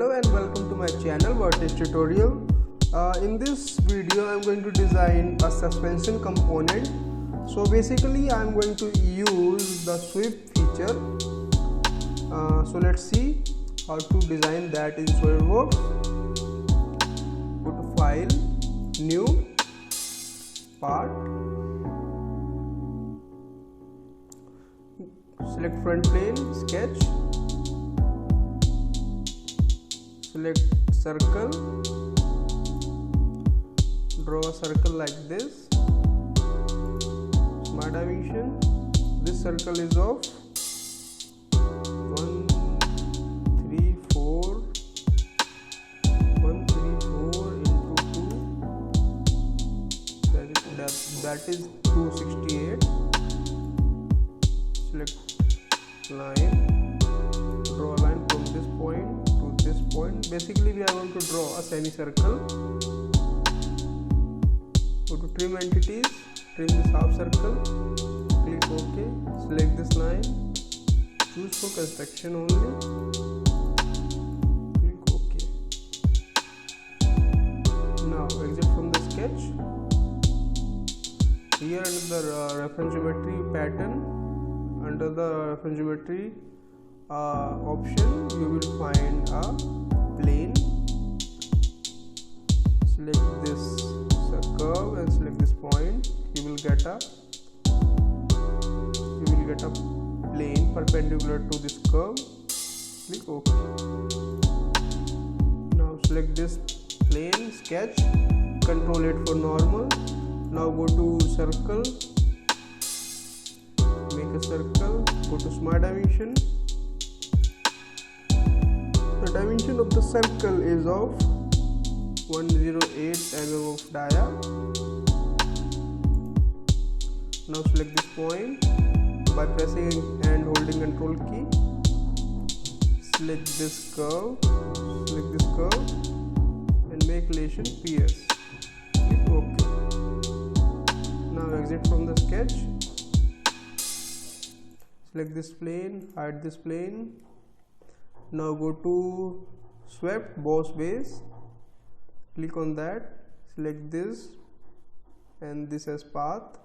Hello and welcome to my channel VERTEX tutorial. In this video I am going to design a suspension component. So basically I am going to use the sweep feature. So let's see how to design that in Solidworks. Go to file, new, part, select front plane, sketch, select circle, draw a circle like this, smart dimension. This circle is of 134 into 2, that is 268. Select line, draw a line from this point to this point. Basically we are going to draw a semicircle. Go to trim entities, trim this half circle, click OK, select this line, choose for construction only, click OK. Now exit from the sketch. Here under the reference geometry pattern, under the reference geometry option, you will find a plane. Select this curve and select this point. You will get a plane perpendicular to this curve. Click OK. Now select this plane, sketch, control it for normal. Now go to circle, make a circle, go to smart dimension. The dimension of the circle is of 108 mm of dia. Now select this point by pressing and holding control key. Select this curve, and make relation pierce. Click OK. Now exit from the sketch. Select this plane, hide this plane. Now go to swept boss base, click on that, select this and this as path.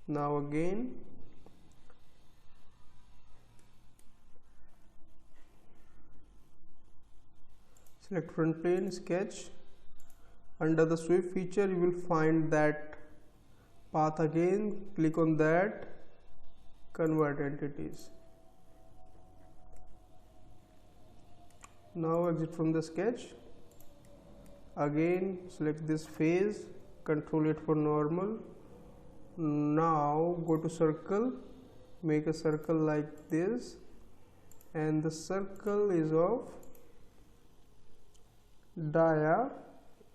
Now again select front plane, sketch. Under the sweep feature you will find that path again, click on that, convert entities. Now exit from the sketch. Again select this phase, control it for normal. Now go to circle, make a circle like this, and the circle is of dia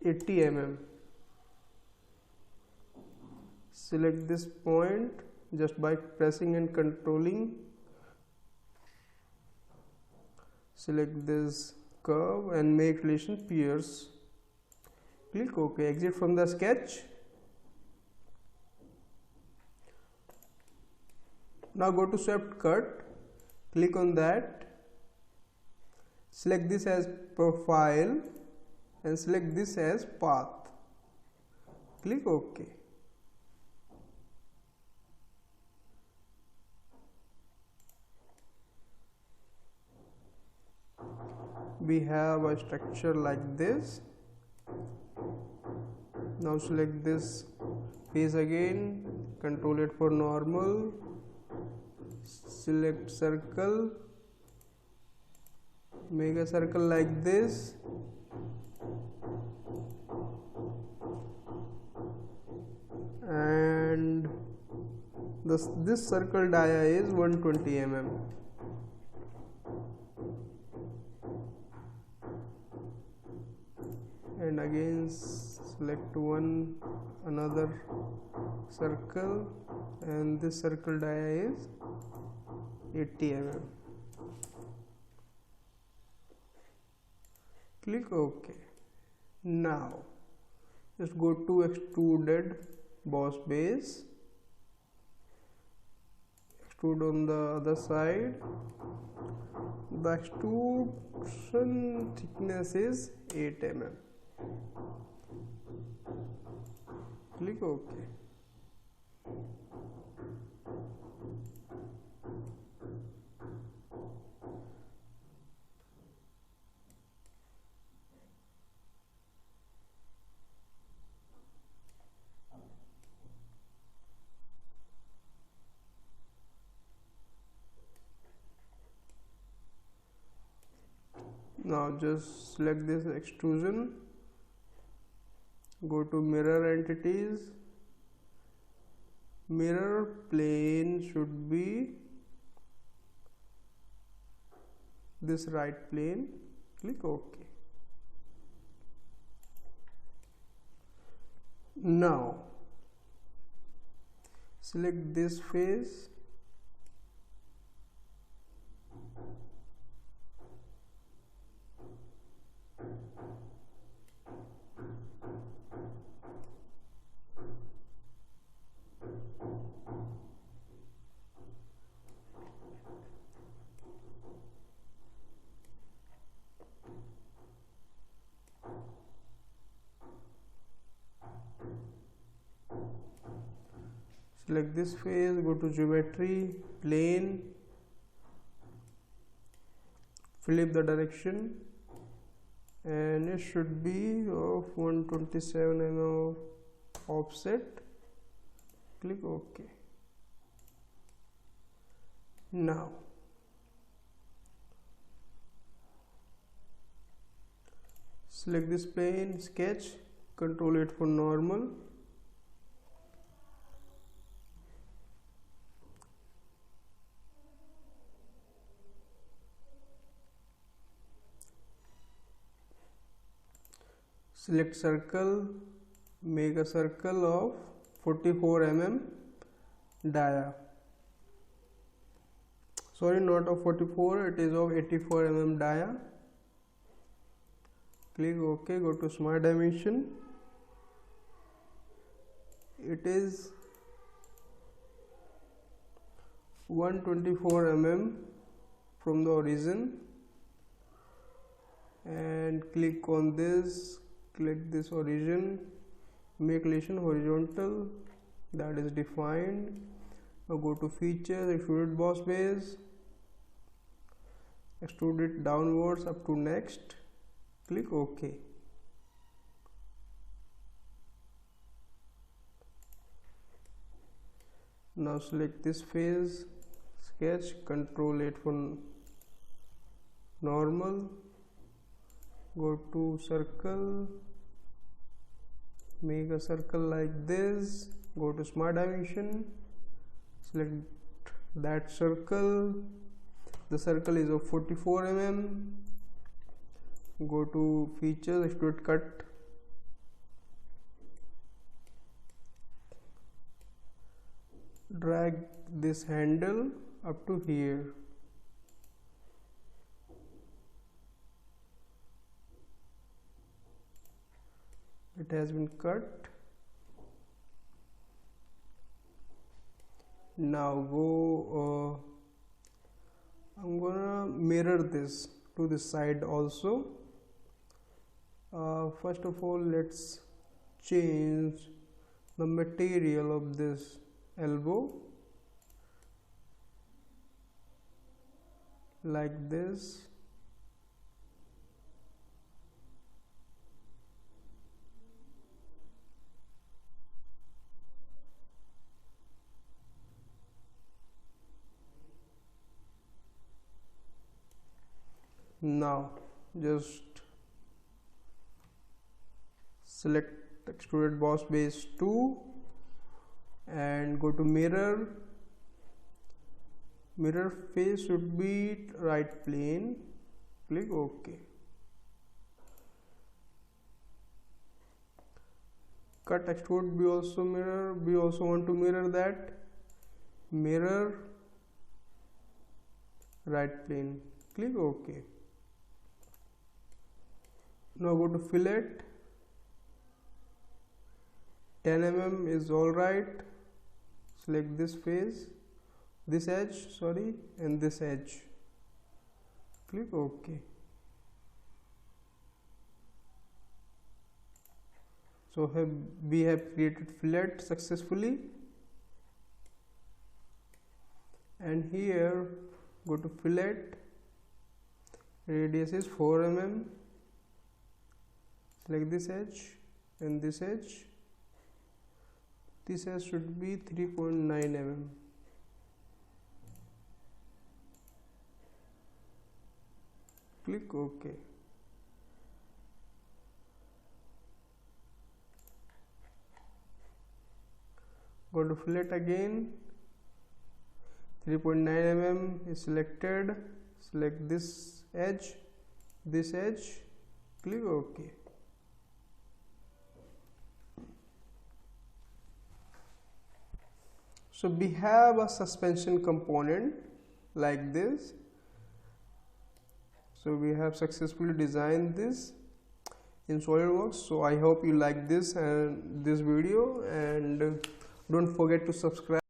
80 mm. Select this point just by pressing and controlling. Select this curve and make relation pierce. Click OK. Exit from the sketch. Now go to swept cut. Click on that. Select this as profile and select this as path. Click OK. We have a structure like this. Now select this face again, control it for normal, select circle, make a circle like this, and this circle dia is 120 mm. And again select another circle, and this circle dia is 80 mm. Click OK. Now just go to extruded boss base, extrude on the other side. The extrusion thickness is 8 mm. Click OK. Now just select this extrusion, go to mirror entities, mirror plane should be this right plane, click OK. Now select this face, select this face, go to geometry, plane, flip the direction, and it should be of 127 mm offset, click OK. Now select this plane, sketch, control it for normal, select circle, make a circle of 44 mm dia. Sorry, not of 44, it is of 84 mm dia. Click OK, go to smart dimension. It is 124 mm from the origin, and click on this, click this origin, make relation horizontal, that is defined. Now go to features, extruded boss base, extrude it downwards up to next, click OK. Now select this face, sketch, control it for normal, go to circle, make a circle like this, go to smart dimension, select that circle, the circle is of 44 mm, go to features, extrude cut, drag this handle up to here, it has been cut. Now go I'm gonna mirror this to this side also. First of all, let's change the material of this elbow like this. Now just select extruded boss base 2 and go to mirror, mirror face should be right plane, click OK. Cut extrude be also mirror, we also want to mirror that, mirror right plane, click OK. Now go to fillet, 10 mm is alright, select this face, this edge, sorry, and this edge. Click OK. So we have created fillet successfully, and here go to fillet, radius is 4 mm, select this edge and this edge, this edge should be 3.9 mm. Click OK. Go to fillet again, 3.9 mm is selected, select this edge, click OK. So we have a suspension component like this. So we have successfully designed this in Solidworks. So I hope you like this and this video, and don't forget to subscribe.